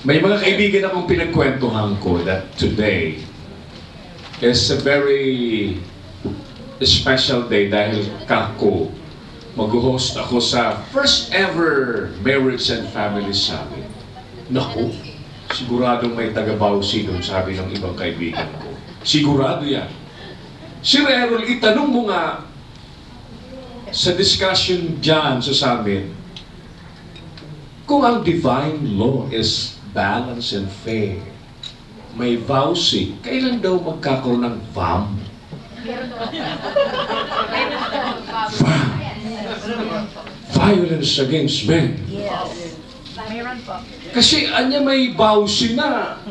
May mga kaibigan akong pinagkwentuhan ko that today is a very special day dahil kako mag-host ako sa first ever Marriage and Family Summit. Naku, siguradong may taga-Bausi doon, sabi ng ibang kaibigan ko. Sigurado yan. Si Rerol, itanong mo nga sa discussion dyan sa summit, kung ang divine law is balance and fair, may Bausi, kailan daw magkakaroon ng VAM? VAM. Violence against men. Yes. Mayroon po. Kasi anya may Bausi na.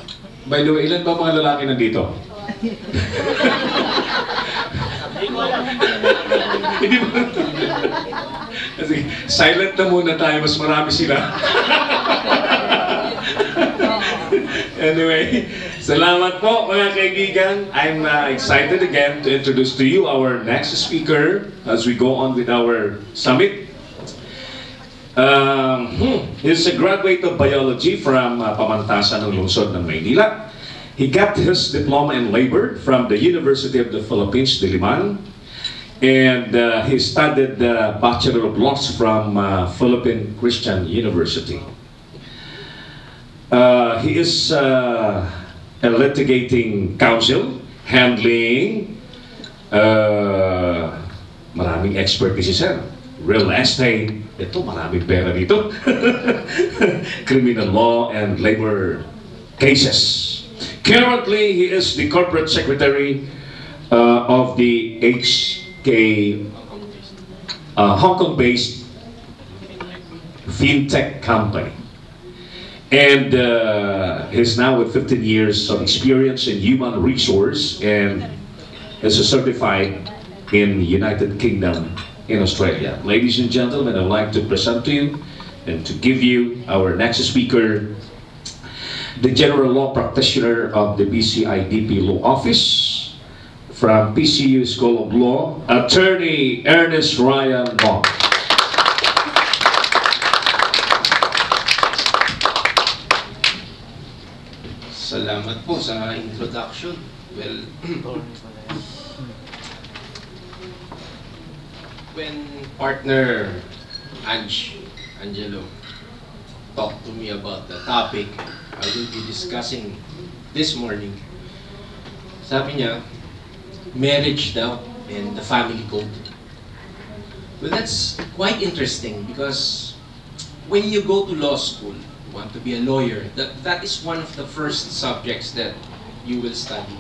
By the way, ilan ba mga lalaki nandito? Hindi ba? Sige, silent na muna tayo, mas marami sila. Anyway, salamat po mga kaibigan. I'm excited again to introduce to you our next speaker as we go on with our summit. He's a graduate of biology from Pamantasan ng lungsod ng Manila. He got his diploma in labor from the University of the Philippines, Diliman. And he studied the Bachelor of Laws from Philippine Christian University. He is a litigating counsel, handling maraming expertise, sir. Real estate, ito maraming pera dito. Criminal law and labor cases. Currently, he is the corporate secretary of the Hong Kong-based fintech company. And he's now with 15 years of experience in human resource and is certified in United Kingdom in Australia. Ladies and gentlemen, I'd like to present to you and to give you our next speaker, the General Law Practitioner of the BCIDP Law Office from PCU School of Law, Attorney Ernest Ryan MONGE. Salamat po sa introduction. Well, when partner Angelo talked to me about the topic I will be discussing this morning, sabi niya, marriage daw and the family code. Well, that's quite interesting because when you go to law school, you want to be a lawyer, that is one of the first subjects that you will study.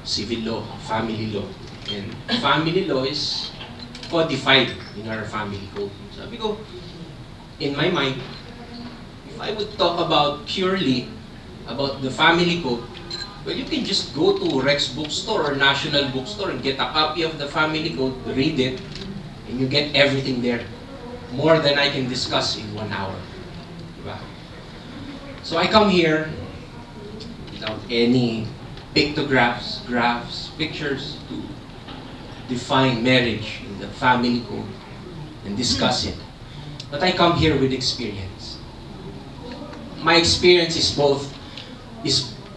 Civil law, family law. And family law is codified in our family code. Sabi ko, in my mind, if I would talk about purely about the family code, well, you can just go to Rex Bookstore or National Bookstore and get a copy of the family code, read it, and you get everything there. More than I can discuss in 1 hour. Diba? So I come here without any pictographs, graphs, pictures to define marriage in the family code and discuss it. But I come here with experience. My experience is both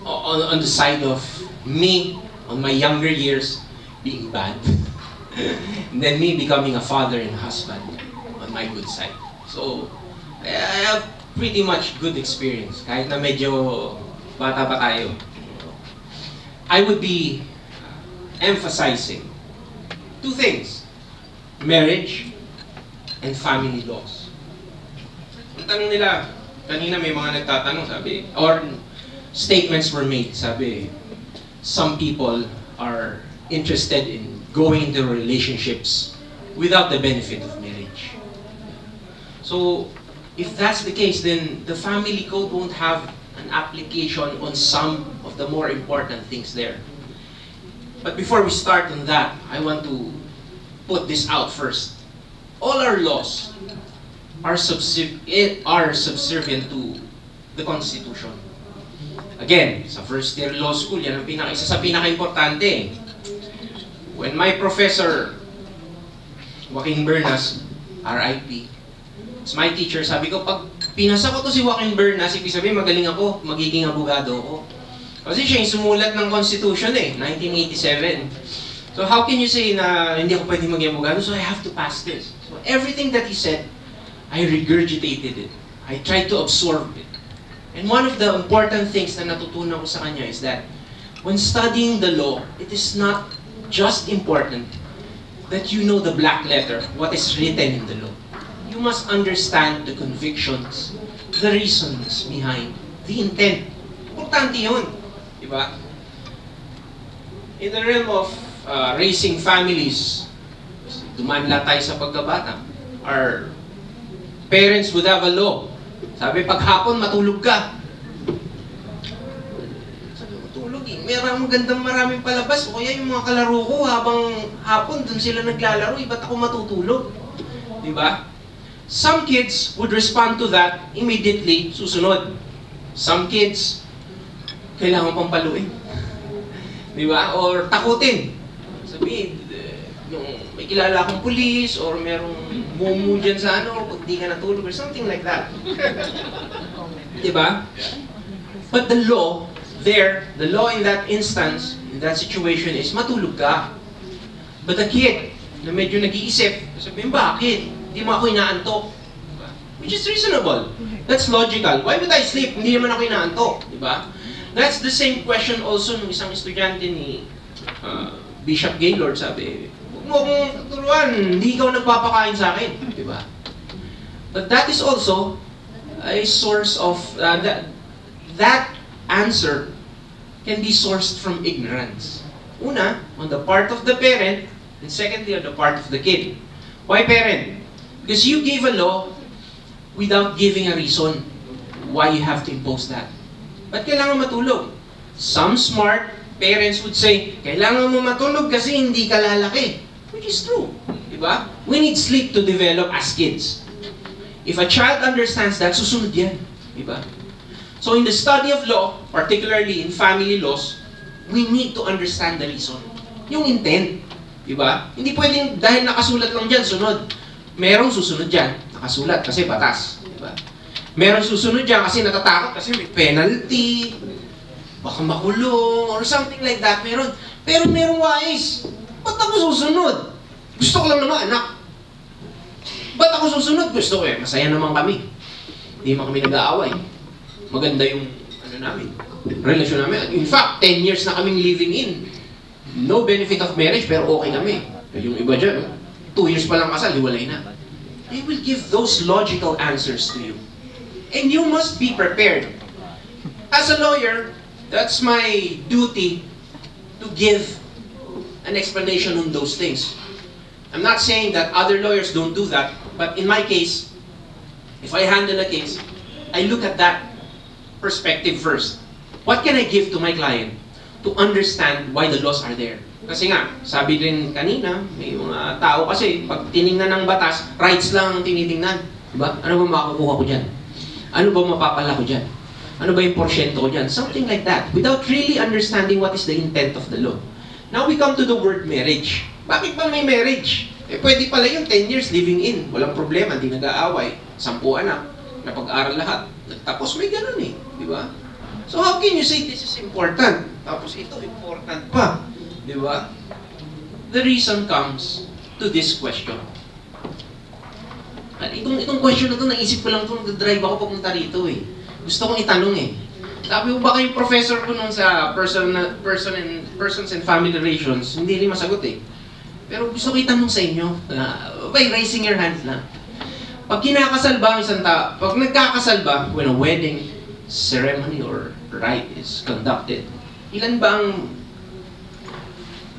on the side of me, on my younger years, being bad, and then me becoming a father and husband on my good side. So, I have pretty much good experience, kahit na medyo bata pa tayo. I would be emphasizing two things: marriage and family laws. Ang tanong nila, kanina may mga nagtatanong, sabi, or statements were made, sabi, some people are interested in going into relationships without the benefit of marriage. So, if that's the case, then the family code won't have an application on some of the more important things there. But before we start on that, I want to put this out first. All our laws are subservient to the Constitution. Again, sa first year law school, yan ang isa sa pinaka-importante. When my professor, Joaquin Bernas, RIP, is my teacher, sabi ko, pag pinasa ko to si Joaquin Bernas, ibig sabihin magaling ako, magiging abogado ako. Kasi siya yung sumulat ng Constitution 1987. So how can you say na hindi ako pwede maging abogado? So I have to pass this. So everything that he said, I regurgitated it. I tried to absorb it. And one of the important things na natutunan ko sa kanya is that when studying the law, it is not just important that you know the black letter, what is written in the law. You must understand the convictions, the reasons behind, the intent. Importante yun. Diba? In the realm of raising families, dumanla tayo sa pagkabata. Our parents would have a law. Sabi, pag hapon, matulog ka. Sabi, matulog eh. Maraming palabas. O kaya yung mga kalaro ko, habang hapon, dun sila naglalaro. Ba't ako matutulog? Diba? Some kids would respond to that immediately, susunod. Some kids, kailangan pang paluin. Diba? Or takutin. Sabi, may kilala akong pulis or merong mumu dyan sa pag di ka natulog or something like that. Diba? But the law in that instance, in that situation is matulog ka. But the kid na medyo nag-iisip, sabihin, bakit? Hindi mo ako inaantok. Diba? Which is reasonable. That's logical. Why would I sleep? Hindi naman ako inaantok. Diba? That's the same question also ng isang estudyante ni Bishop Gaylord, sabi, huwag mo akong tuturuan, hindi ikaw nagpapakain sa akin. Diba? But that is also a source of, that answer can be sourced from ignorance. Una, on the part of the parent, and secondly, on the part of the kid. Why parent? Because you gave a law without giving a reason why you have to impose that. Ba't kailangan matulog? Some smart parents would say, kailangan mo matulog kasi hindi ka lalaki. Which is true. Diba? We need sleep to develop as kids. If a child understands that, susunod yan. Diba? So in the study of law, particularly in family laws, we need to understand the reason. Yung intent. Diba? Hindi pwedeng dahil nakasulat lang dyan, sunod. Merong susunod dyan, nakasulat kasi batas. Diba? Merong susunod dyan kasi natatakot kasi may penalty, baka makulong, or something like that. Meron. Pero merong wais. Ba't ako susunod? Gusto ko lang naman, anak. Ba't ako susunod? Gusto ko eh. Masaya naman kami. Hindi man kami nag-aaway. Maganda yung namin, relasyon namin. In fact, 10 years na kaming living in. No benefit of marriage, pero okay kami. Yung iba dyan, 2 years pa lang kasal, hiwalay na. They will give those logical answers to you. And you must be prepared. As a lawyer, that's my duty to give an explanation on those things. I'm not saying that other lawyers don't do that, but in my case, if I handle a case, I look at that perspective first. What can I give to my client to understand why the laws are there? Kasi nga, sabi din kanina, may mga tao kasi, pag tinignan ng batas, rights lang ang tinitingnan. Diba? Ano ba makukuha ko dyan? Ano ba mapapala ko dyan? Ano ba yung porsyento ko dyan? Something like that. Without really understanding what is the intent of the law. Now we come to the word marriage. Bakit ba may marriage? Eh, pwede pala yung 10 years living in. Walang problema, hindi nag-aaway. 10 anak, napag-aral lahat. Tapos may ganun eh. Di ba? So how can you say this is important? Tapos ito important pa. Di ba? The reason comes to this question. At itong question na ito, naisip ko lang ito, nag-drive ako papunta rito eh. Gusto kong itanong eh. Sabi ko, baka yung professor ko nun sa persons and family relations, hindi rin masagot eh. Pero gusto ko itanong sa inyo, by raising your hands na. Pag kinakasal ba ang isang tao, pag nagkakasal ba, when a wedding ceremony or rite is conducted, ilan ba ang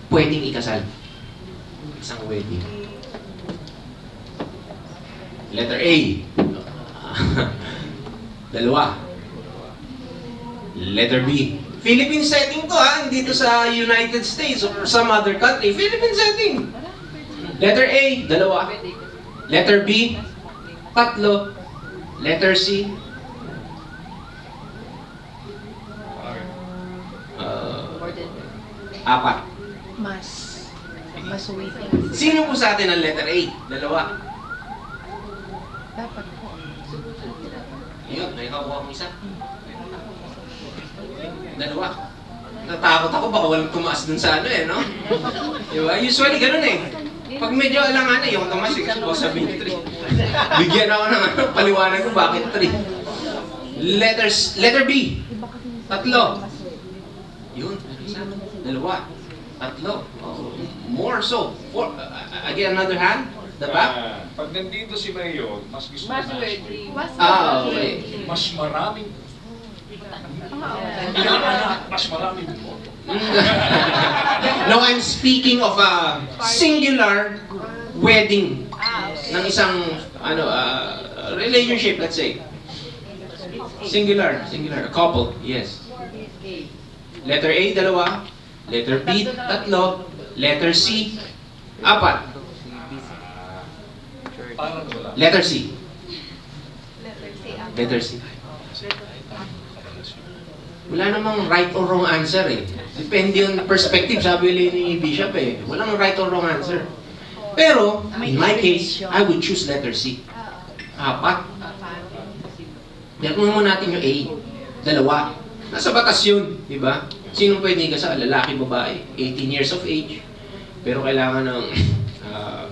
pwedeng ikasal? Isang wedding. Letter A. Dalawa. Letter B. Philippine setting to ha, hindi to sa United States or some other country. Philippine setting. Letter A, dalawa. Letter B, tatlo. Letter C, apat. Mas waiting. Sino po sa atin ang letter A? Dalawa. Dapat po. Yun, may kakuha akong isa. Dalawa. Natakot ako, baka walang tumaas dun sa ano eh, no? Diba? Usually, ganun eh. Pag medyo alangan yung tumaas eh, kasi baka sabihin 3. Bigyan ako ng ano, paliwanag ko bakit 3. Letter B. 3. Yun, dalawa. 3. Oh, more so. 4. Again, another hand. The back. Pag nandito si Mayor, mas gusto na Okay. mas maraming inaanak, mas maraming No, I'm speaking of a singular wedding ng isang ano relationship, let's say. Singular, a couple, yes. Letter A, dalawa. Letter B, 3. Letter C, 4. Letter C. Letter C. Wala namang right or wrong answer eh. Depende yung perspective, sabi ni Bishop eh. Walang right or wrong answer. Pero, in my case, I would choose letter C. 4. Tignan mo natin yung A. 2. Nasa batas yun, di ba? Sino pwede kasal? Lalaki, babae, 18 years of age. Pero kailangan ng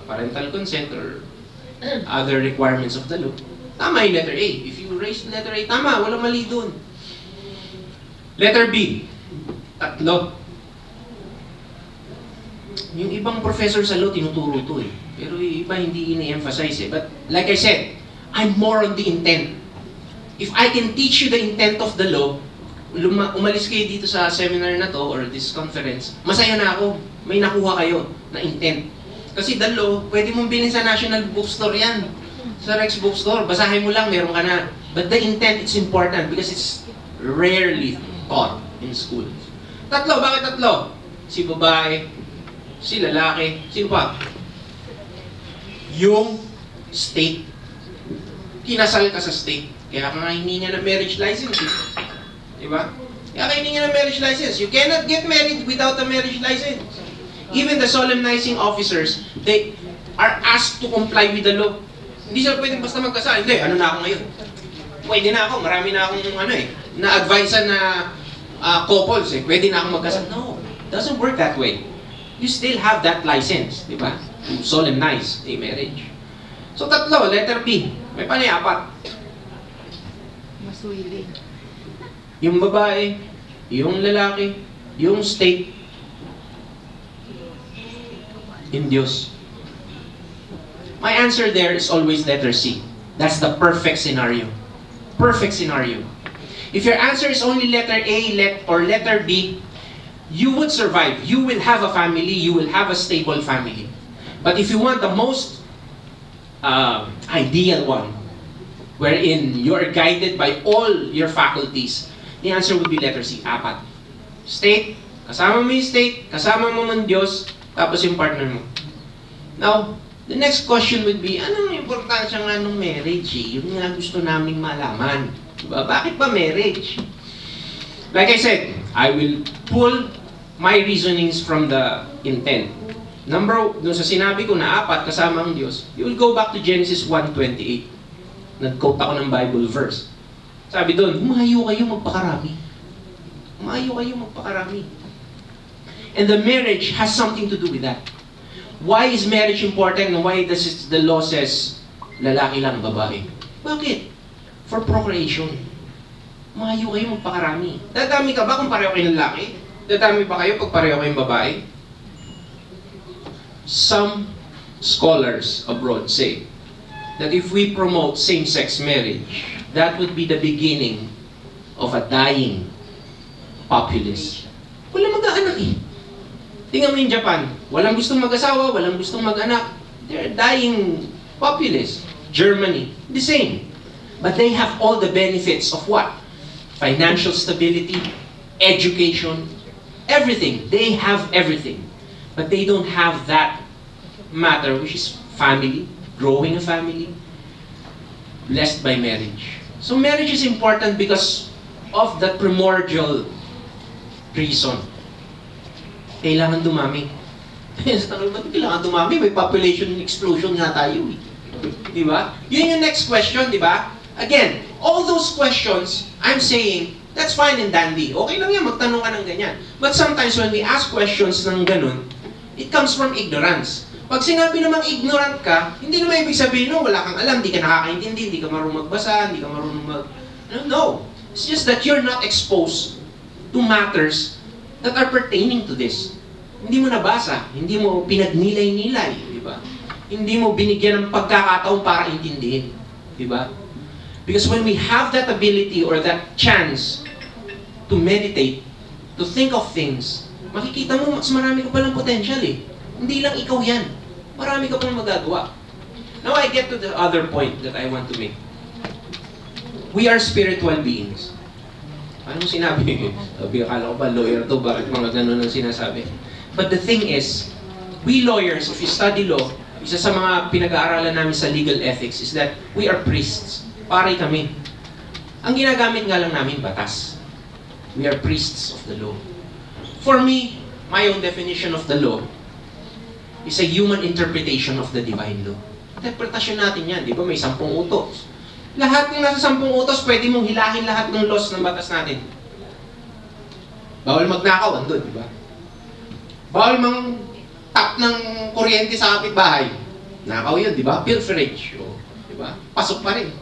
parental consent or other requirements of the law. Tama yung letter A. If you raise letter A, tama, walang mali dun. Letter B, 3. Yung ibang professor sa law, tinuturo to eh. Pero yung iba hindi ini-emphasize eh. But like I said, I'm more on the intent. If I can teach you the intent of the law, umalis kayo dito sa seminar na to or this conference, masaya na ako. May nakuha kayo na intent. Kasi the law, pwede mong bilhin sa National Bookstore yan. Sa Rex Bookstore, basahin mo lang, meron ka na. But the intent, it's important because it's rarely taught in school. 3, bakit 3? Si babae, si lalaki, sino pa? Yung state. Kinasal ka sa state. Kaya ka nga hiningi ng marriage license. Diba? Kaya ka hiningi ng marriage license. You cannot get married without a marriage license. Even the solemnizing officers, they are asked to comply with the law. Hindi sila pwedeng basta magkasal. Hindi, ano na ako ngayon? Pwede na ako, marami na akong ano eh, na-advise na couples eh, pwede na akong magkasal. No, doesn't work that way. You still have that license, di ba? To solemnize a marriage. So 3, letter B. May panay 4. Masuwili. Yung babae, yung lalaki, yung state, in Diyos. My answer there is always letter C. That's the perfect scenario. Perfect scenario. If your answer is only letter A or letter B, you would survive. You will have a family. You will have a stable family. But if you want the most ideal one, wherein you're guided by all your faculties, the answer would be letter C, 4. State, kasama mo yung state, kasama mo ng Diyos, tapos yung partner mo. Now, the next question would be, anong importansya nga ng marriage eh? Yun nga gusto naming malaman. Diba? Bakit ba marriage? Like I said, I will pull my reasonings from the intent. Dun sa sinabi ko na 4 kasama ang Diyos, you will go back to Genesis 1:28. Nag-quote ako ng Bible verse. Sabi doon, humayo kayo magpakarami. Humayo kayo magpakarami. And the marriage has something to do with that. Why is marriage important and why does the law says lalaki lang, babae? Bakit? For procreation. Humayo kayo magpakarami. Dadami ka ba kung pareho kayong lalaki? Dadami ba kayo pag pareho kayong babae? Some scholars abroad say that if we promote same-sex marriage, that would be the beginning of a dying populace. Wala mag-aanak eh. Tingnan mo yung Japan, walang gustong mag-asawa, walang gustong mag-anak. They're dying populace. Germany, the same. But they have all the benefits of what? Financial stability, education, everything. They have everything. But they don't have that matter, which is family, growing a family, blessed by marriage. So marriage is important because of the primordial reason. Kailangan dumami. Ba't kailangan dumami? May population explosion nga tayo eh. Di ba? Yun yung next question, di ba? Again, all those questions, I'm saying, that's fine and dandy. Okay lang yan, magtanong ka ng ganyan. But sometimes when we ask questions ng ganun, it comes from ignorance. Pag sinabi namang ignorant ka, hindi naman ibig sabihin, no, wala kang alam, hindi ka nakakaintindi, hindi ka marunong magbasa, hindi ka marunong mag... No. It's just that you're not exposed to matters that are pertaining to this. Hindi mo nabasa, hindi mo pinagnilay-nilay, di ba? Hindi mo binigyan ng pagkakataon para intindihin, di ba? Because when we have that ability or that chance to meditate, to think of things, makikita mo mas marami ka palang potential eh. Hindi lang ikaw yan. Marami ka palang magagawa. Now I get to the other point that I want to make. We are spiritual beings. Ano mo sinabi? Sabi, akala ko ba lawyer to, bakit mga ganun ang sinasabi? But the thing is, we lawyers, if you study law, isa sa mga pinag-aaralan namin sa legal ethics is that we are priests. Pare kami. Ang ginagamit nga lang namin, batas. We are priests of the law. For me, my own definition of the law is a human interpretation of the divine law. Interpretasyon natin yan, di ba? May 10 utos. Lahat ng nasa 10 utos, pwede mong hilahin lahat ng laws ng batas natin. Bawal magnakaw, andun, di ba? Bawal mang tap ng kuryente sa kapitbahay. Nakaw yun, di ba? Pilferage, di ba? Pasok pa rin.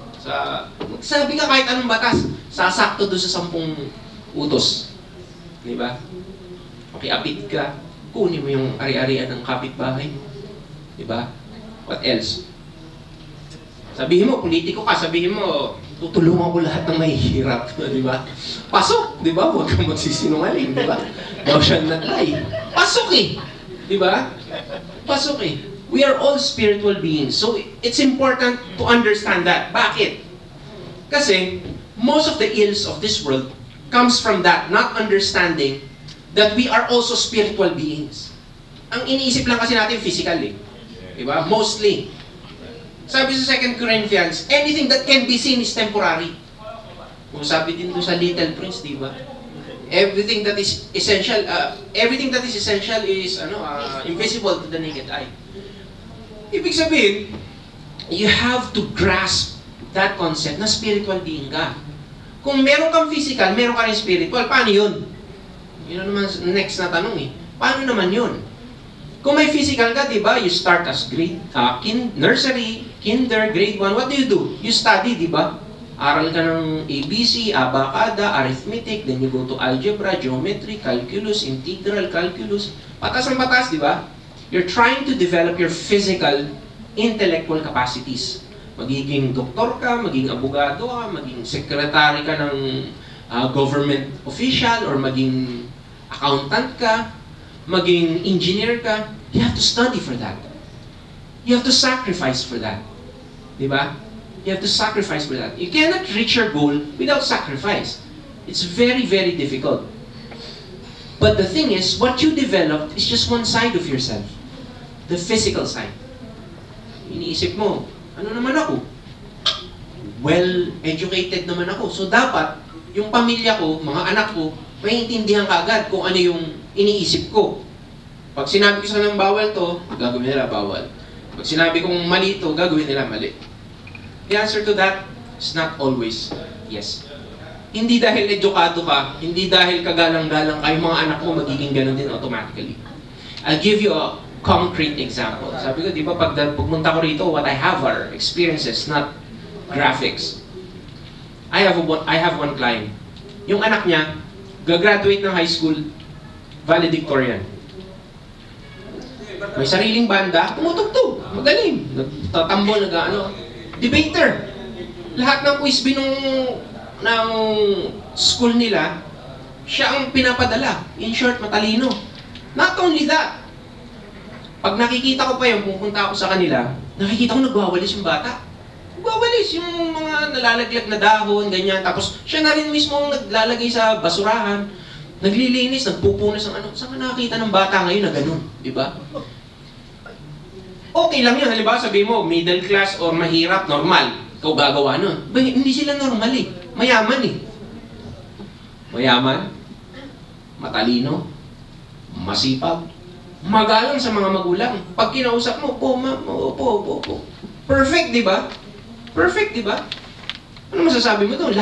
Sabi ka kahit anong batas, sasakto doon sa 10 utos. Di ba? Pakiapit ka, kunin mo yung ari-arian ng kapitbahay mo. Di ba? What else? Sabihin mo, politiko ka, sabihin mo, tutulungan ko lahat ng mahihirap. Di ba? Pasok, di ba? Huwag kang magsisinungaling, di ba? Daw siya na-try. Pasok eh! Di ba? Pasok eh. We are all spiritual beings. So, it's important to understand that. Bakit? Kasi, most of the ills of this world comes from that, not understanding that we are also spiritual beings. Ang iniisip lang kasi natin physical eh. Diba? Mostly. Sabi sa 2 Corinthians, anything that can be seen is temporary. Kung sabi din doon sa Little Prince, diba? Everything that is essential is invisible to the naked eye. Ibig sabihin, you have to grasp that concept na spiritual being ka. Kung meron kang physical, meron ka rin spiritual, paano yun? Yun naman next na tanong eh. Paano naman yun? Kung may physical ka, di ba? You start as nursery, kinder, grade 1. What do? You study, di ba? Aral ka ng ABC, abacada, arithmetic, then you go to algebra, geometry, calculus, integral calculus. Patas ang patas, di ba? You're trying to develop your physical, intellectual capacities. Magiging doktor ka, maging abogado ka, maging secretary ka ng government official, or maging accountant ka, maging engineer ka. You have to study for that. You have to sacrifice for that. Diba? You have to sacrifice for that. You cannot reach your goal without sacrifice. It's very, very difficult. But the thing is, what you developed is just one side of yourself. The physical side. Iniisip mo, ano naman ako? Well-educated naman ako. So dapat, yung pamilya ko, mga anak ko, maintindihan ka agad kung ano yung iniisip ko. Pag sinabi ko sa ng bawal to, gagawin nila bawal. Pag sinabi kong mali to, gagawin nila mali. The answer to that is not always yes. Hindi dahil edukado ka, hindi dahil kagalang-galang kayo mga anak mo, magiging ganun din automatically. I'll give you a concrete example. Sabi ko, di ba, pag pumunta ko rito, what I have are experiences, not graphics. I have one client. Yung anak niya, gagraduate ng high school, valedictorian. May sariling banda, tumutugtog, magaling. Nagtatambol, debater. Lahat ng quiz ng school nila, siya ang pinapadala. In short, matalino. Not only that, pag nakikita ko pa yun, pupunta ako sa kanila, nakikita ko nagwawalis yung bata. Nagwawalis yung mga nalalaglag na dahon, ganyan. Tapos siya na rin mismo ang naglalagay sa basurahan. Naglilinis, nagpupunas ng ano. Saan ka nakakita ng bata ngayon na ganun? Diba? Okay lang yun. Halimbawa sabihin mo, middle class or mahirap, normal. Ikaw gagawa nun. Hindi sila normal eh. Mayaman eh. Mayaman, matalino, masipag, magalang sa mga magulang. Pag kinausap mo, po, ma'am, opo. Perfect, di ba? Perfect, di ba? Ano masasabi mo doon?